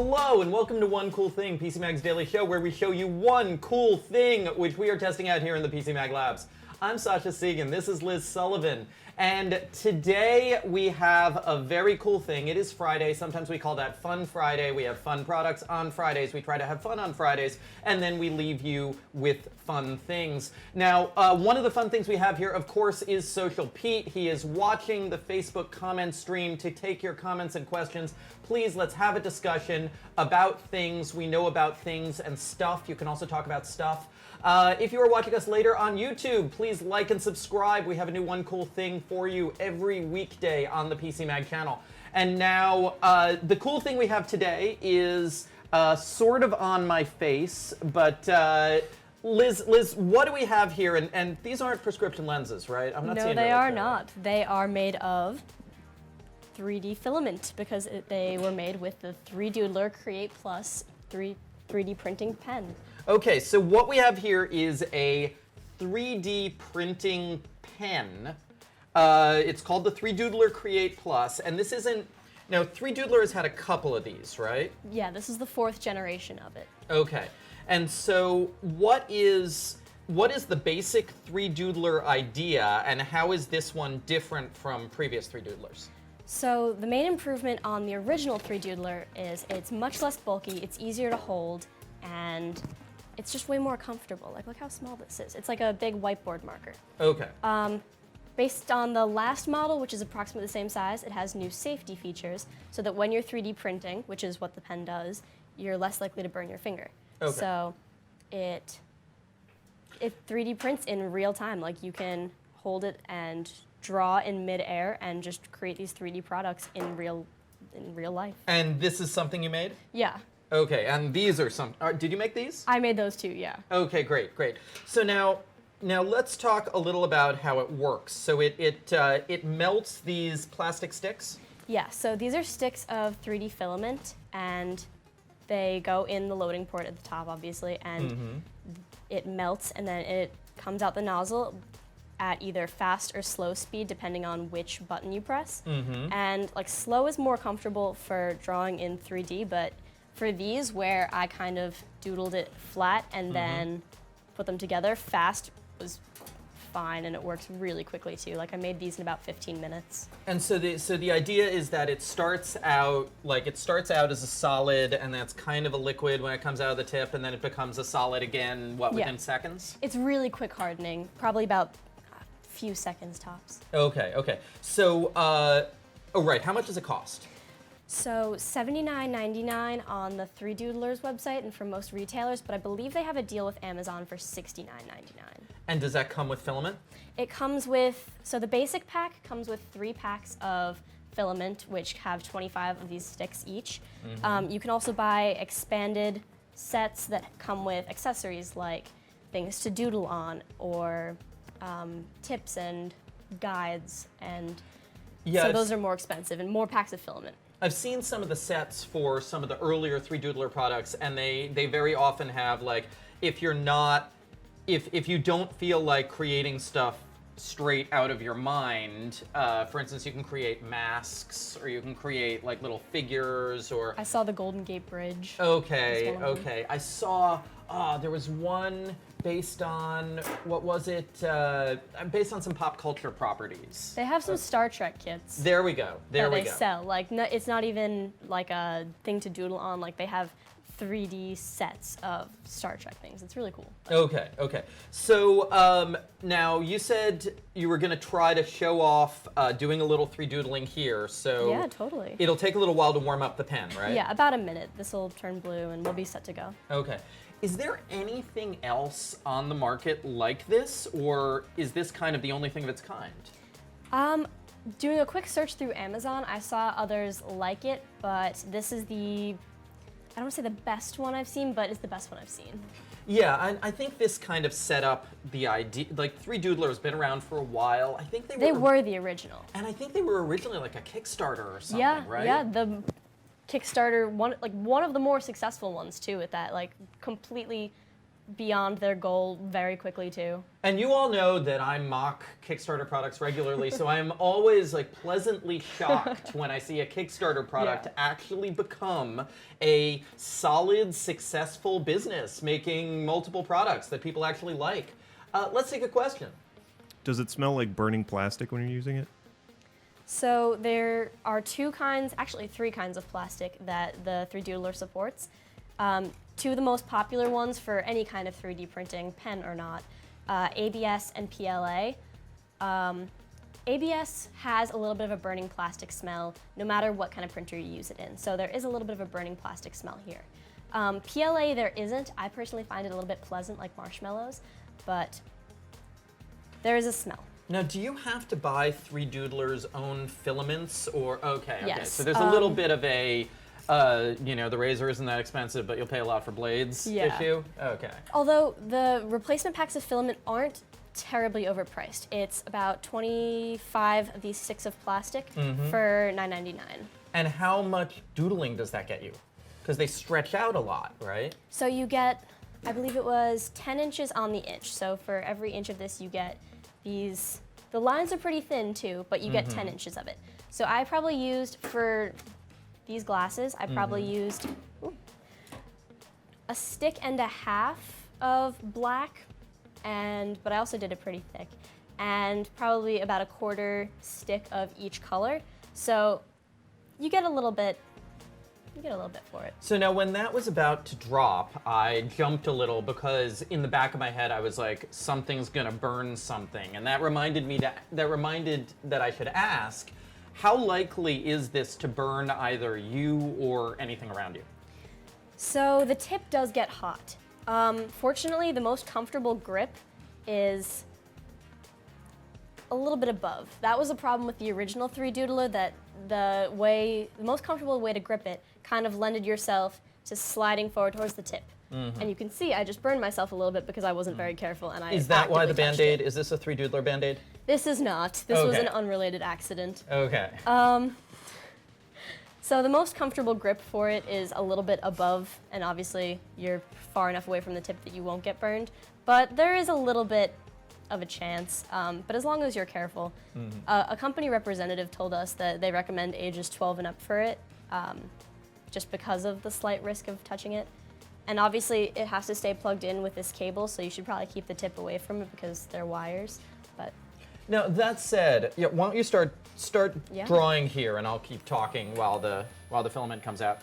Hello and welcome to One Cool Thing, PC Mag's daily show where we show you one cool thing which we are testing out here in the PC Mag Labs. I'm Sasha Segan, this is Liz Sullivan, and today we have a very cool thing. It is Friday, sometimes we call that Fun Friday. We have fun products on Fridays, we try to have fun on Fridays, and then we leave you with fun things. Now, one of the fun things we have here, of course, is Social Pete. He is watching the Facebook comment stream to take your comments and questions. Please, let's have a discussion about things. We know about things and stuff. You can also talk about stuff. If you are watching us later on YouTube, please like and subscribe. We have a new One Cool Thing for you every weekday on the PC Mag channel. And now, the cool thing we have today is sort of on my face, but Liz, what do we have here? And these aren't prescription lenses, right? I'm not seeing No, they really are clearly. not. They are made of 3D filament because they were made with the 3Doodler Create Plus 3D printing pen. Okay, so what we have here is a 3D printing pen. It's called the 3Doodler Create Plus, and this isn't... Now, 3Doodler has had a couple of these, right? Yeah, this is the 4th generation of it. Okay, and so what is the basic 3Doodler idea, and how is this one different from previous 3Doodlers? So the main improvement on the original 3Doodler is it's much less bulky, it's easier to hold, and it's just way more comfortable. Like, look how small this is. It's like a big whiteboard marker. Okay. Based on the last model, which is approximately the same size, it has new safety features so that when you're 3D printing, which is what the pen does, you're less likely to burn your finger. Okay. So it 3D prints in real time. Like, you can hold it and draw in midair and just create these 3D products in real life. And this is something you made? Yeah. Okay, and these are some... did you make these? I made those too, yeah. Okay, great, great. So now let's talk a little about how it works. So it melts these plastic sticks? Yeah, so these are sticks of 3D filament, and they go in the loading port at the top, obviously, and it melts, and then it comes out the nozzle at either fast or slow speed, depending on which button you press. And like, slow is more comfortable for drawing in 3D, but for these, where I kind of doodled it flat and then put them together, fast was fine, and it works really quickly too. Like, I made these in about 15 minutes. And so the idea is that it starts out as a solid, and that's kind of a liquid when it comes out of the tip, and then it becomes a solid again, within seconds? It's really quick hardening, probably about a few seconds tops. Okay, okay. So, oh right, how much does it cost? So $79.99 on the 3Doodlers website and from most retailers, but I believe they have a deal with Amazon for $69.99. And does that come with filament? It comes with, so the basic pack comes with 3 packs of filament, which have 25 of these sticks each. You can also buy expanded sets that come with accessories like things to doodle on, or tips and guides, and so those are more expensive and more packs of filament. I've seen some of the sets for some of the earlier 3Doodler products, and they very often have, like, if you don't feel like creating stuff straight out of your mind, for instance, you can create masks, or you can create like little figures, or... I saw the Golden Gate Bridge. Okay, okay. I saw, there was one based on, what was it? Based on some pop culture properties. They have some Star Trek kits. There we go, there we go. They sell. Like, no, it's not even like a thing to doodle on. Like, they have 3D sets of Star Trek things. It's really cool. Okay, okay. So now you said you were going to try to show off doing a little 3Doodling here. So yeah, totally. It'll take a little while to warm up the pen, right? Yeah, about a minute. This will turn blue and we'll be set to go. Okay. Is there anything else on the market like this, or is this kind of the only thing of its kind? Doing a quick search through Amazon, I saw others like it, but this is I don't want to say the best one I've seen, but it's the best one I've seen. Yeah, I think this kind of set up the idea. Like, 3Doodler has been around for a while. I think they were the original. And I think they were originally like a Kickstarter or something, right? Yeah, the Kickstarter, one of the more successful ones too, with that, like, completely beyond their goal very quickly too. And you all know that I mock Kickstarter products regularly, so I am always like pleasantly shocked when I see a Kickstarter product actually become a solid, successful business making multiple products that people actually like. Let's take a question. Does it smell like burning plastic when you're using it? So there are two kinds, actually three kinds of plastic that the 3Doodler supports. Two of the most popular ones for any kind of 3D printing, pen or not, ABS and PLA. ABS has a little bit of a burning plastic smell no matter what kind of printer you use it in. So there is a little bit of a burning plastic smell here. PLA there isn't. I personally find it a little bit pleasant like marshmallows, but there is a smell. Now, do you have to buy 3Doodler's own filaments or, okay, Yes, so there's a little bit of a, you know, the razor isn't that expensive, but you'll pay a lot for blades issue? Okay. Although the replacement packs of filament aren't terribly overpriced. It's about 25 of these sticks of plastic for $9.99. And how much doodling does that get you? Because they stretch out a lot, right? So you get, I believe it was 10 inches on the inch. So for every inch of this, you get these, the lines are pretty thin too, but you get 10 inches of it. So I probably used, for these glasses, I probably used a stick and a half of black, but I also did it pretty thick, and probably about a quarter stick of each color. So you get a little bit for it. So now when that was about to drop, I jumped a little because in the back of my head I was like, something's gonna burn something. And that reminded that I should ask, how likely is this to burn either you or anything around you? So the tip does get hot. Fortunately, the most comfortable grip is a little bit above. That was a problem with the original 3Doodler, that the most comfortable way to grip it kind of lended yourself to sliding forward towards the tip. And you can see I just burned myself a little bit because I wasn't very careful and I Is that why the actively touched Band-Aid, it. is this a 3Doodler Band-Aid? This is not. This was Okay. an unrelated accident. Okay. So the most comfortable grip for it is a little bit above, and obviously you're far enough away from the tip that you won't get burned. But there is a little bit of a chance, but as long as you're careful. A company representative told us that they recommend ages 12 and up for it, just because of the slight risk of touching it. And obviously it has to stay plugged in with this cable, so you should probably keep the tip away from it because they're wires. But Now that said, why don't you start Yeah. drawing here, and I'll keep talking while the filament comes out.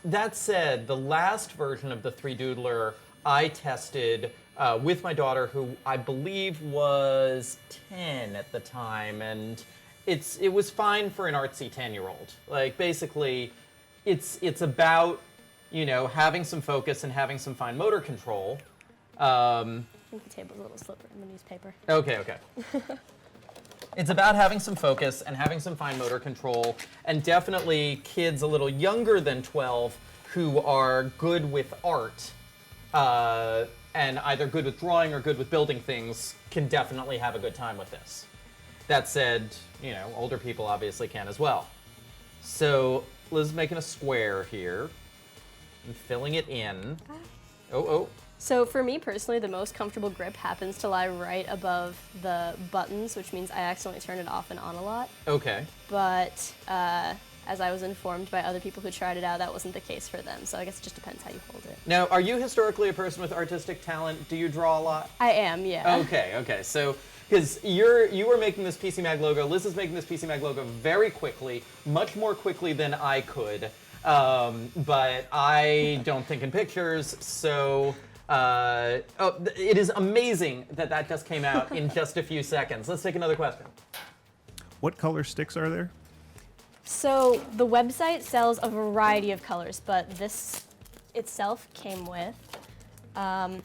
That said, the last version of the 3Doodler I tested with my daughter, who I believe was 10 at the time, and it was fine for an artsy 10-year-old. Like basically, it's about, you know, having some focus and having some fine motor control. I think the table's a little slippery in the newspaper. Okay. It's about having some focus and having some fine motor control, and definitely kids a little younger than 12 who are good with art, and either good with drawing or good with building things can definitely have a good time with this. That said, you know, older people obviously can as well. So Liz is making a square here and filling it in. Oh. So for me personally, the most comfortable grip happens to lie right above the buttons, which means I accidentally turn it off and on a lot. Okay. But as I was informed by other people who tried it out, that wasn't the case for them. So I guess it just depends how you hold it. Now, are you historically a person with artistic talent? Do you draw a lot? I am, yeah. Okay. So, because you were making this PC Mag logo, Liz is making this PC Mag logo very quickly, much more quickly than I could. But I don't think in pictures, so it is amazing that just came out in just a few seconds. Let's take another question. What color sticks are there? So the website sells a variety of colors, but this itself came with, I've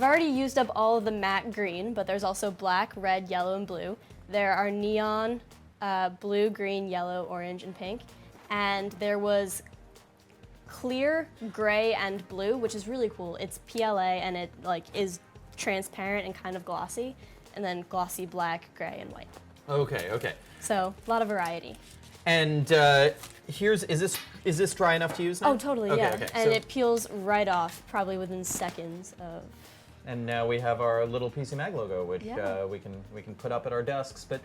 already used up all of the matte green, but there's also black, red, yellow, and blue. There are neon, blue, green, yellow, orange, and pink. And there was clear, gray, and blue, which is really cool. It's PLA, and it is transparent and kind of glossy, and then glossy black, gray, and white. Okay. So a lot of variety. And is this dry enough to use now? Oh, totally, Okay, yeah. okay. And it peels right off, probably within seconds of. And now we have our little PC Mag logo, which Yeah. we can put up at our desks. But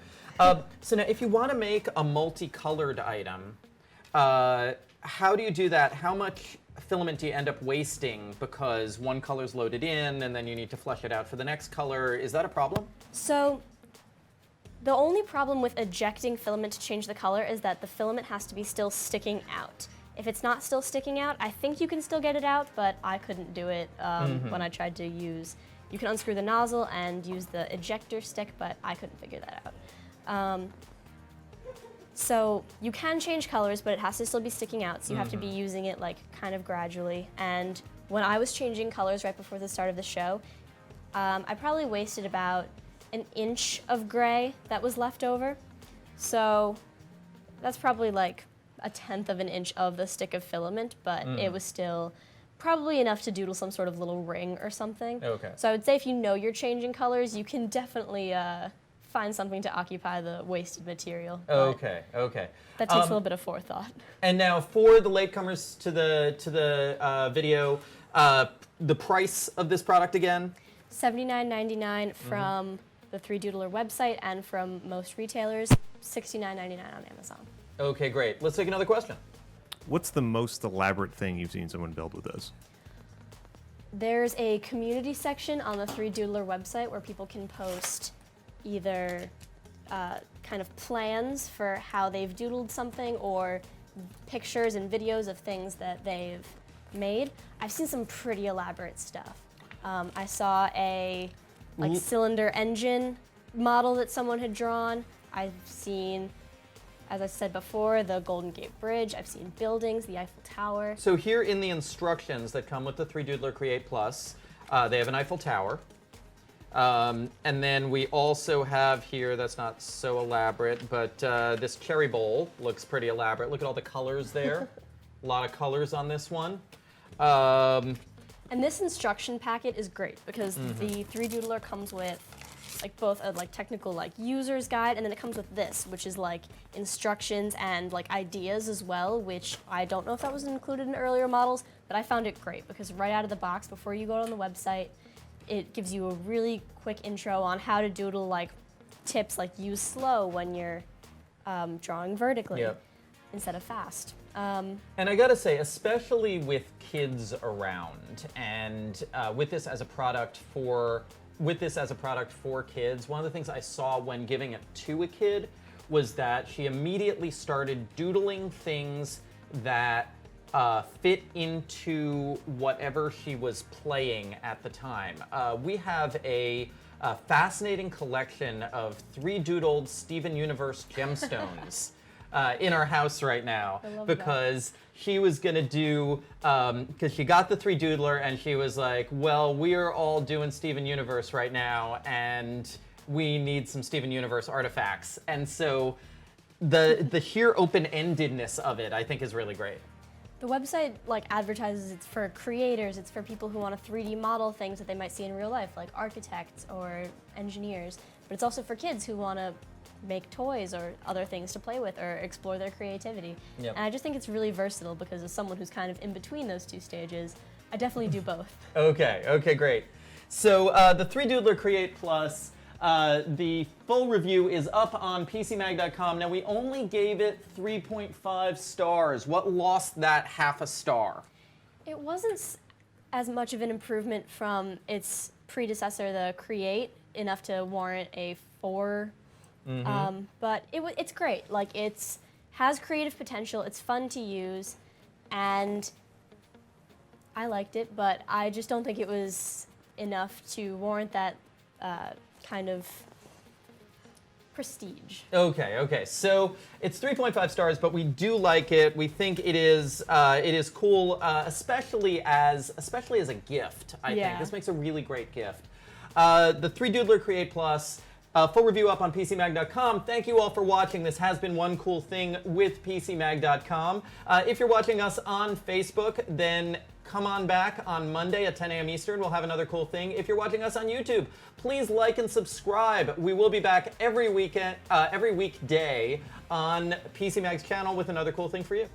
so now, if you want to make a multicolored item, how do you do that? How much filament do you end up wasting because one color's loaded in, and then you need to flush it out for the next color? Is that a problem? So, the only problem with ejecting filament to change the color is that the filament has to be still sticking out. If it's not still sticking out, I think you can still get it out, but I couldn't do it when I tried to use. You can unscrew the nozzle and use the ejector stick, but I couldn't figure that out. So you can change colors, but it has to still be sticking out, so you have to be using it like kind of gradually. And when I was changing colors right before the start of the show, I probably wasted about an inch of gray that was left over. So that's probably like a tenth of an inch of the stick of filament, but it was still probably enough to doodle some sort of little ring or something. Okay. So I would say if you know you're changing colors, you can definitely find something to occupy the wasted material. but Okay, okay. That takes a little bit of forethought. And now for the latecomers to the video, the price of this product again? $79.99 from the 3Doodler website, and from most retailers, $69.99 on Amazon. Okay, great. Let's take another question. What's the most elaborate thing you've seen someone build with this? There's a community section on the 3Doodler website where people can post either kind of plans for how they've doodled something, or pictures and videos of things that they've made. I've seen some pretty elaborate stuff. I saw a cylinder engine model that someone had drawn. I've seen, as I said before, the Golden Gate Bridge. I've seen buildings, the Eiffel Tower. So here in the instructions that come with the 3Doodler Create Plus, they have an Eiffel Tower. And then we also have here, that's not so elaborate, but this cherry bowl looks pretty elaborate. Look at all the colors there. A lot of colors on this one. And this instruction packet is great because the 3Doodler comes with like both a technical user's guide, and then it comes with this, which is like instructions and like ideas as well, which I don't know if that was included in earlier models, but I found it great because right out of the box, before you go on the website, it gives you a really quick intro on how to doodle, like tips like use slow when you're drawing vertically instead of fast. And I gotta say, especially with kids around, and with this as a product for kids, one of the things I saw when giving it to a kid was that she immediately started doodling things that fit into whatever she was playing at the time. We have a fascinating collection of 3-doodled Steven Universe gemstones in our house right now, because she was gonna do, because she got the 3Doodler and she was like, well, we're all doing Steven Universe right now and we need some Steven Universe artifacts. And so the sheer open-endedness of it, I think, is really great. The website advertises it's for creators, it's for people who want to 3D model things that they might see in real life, like architects or engineers, but it's also for kids who want to make toys or other things to play with or explore their creativity. Yep. And I just think it's really versatile because as someone who's kind of in between those two stages, I definitely do both. Okay, great. So the 3Doodler Create Plus, the full review is up on PCMag.com. Now, we only gave it 3.5 stars. What lost that half a star? It wasn't as much of an improvement from its predecessor, the Create, enough to warrant a 4. But it's great. It's has creative potential. It's fun to use, and I liked it. But I just don't think it was enough to warrant that kind of prestige. Okay. So it's 3.5 stars, but we do like it. We think it is cool, especially as a gift. I think this makes a really great gift. The 3Doodler Create Plus. Full review up on PCMag.com. Thank you all for watching. This has been One Cool Thing with PCMag.com. If you're watching us on Facebook, then Come on back on Monday at 10 a.m. Eastern. We'll have another cool thing. If you're watching us on YouTube, please like and subscribe. We will be back every weekday on PC Mag's channel with another cool thing for you.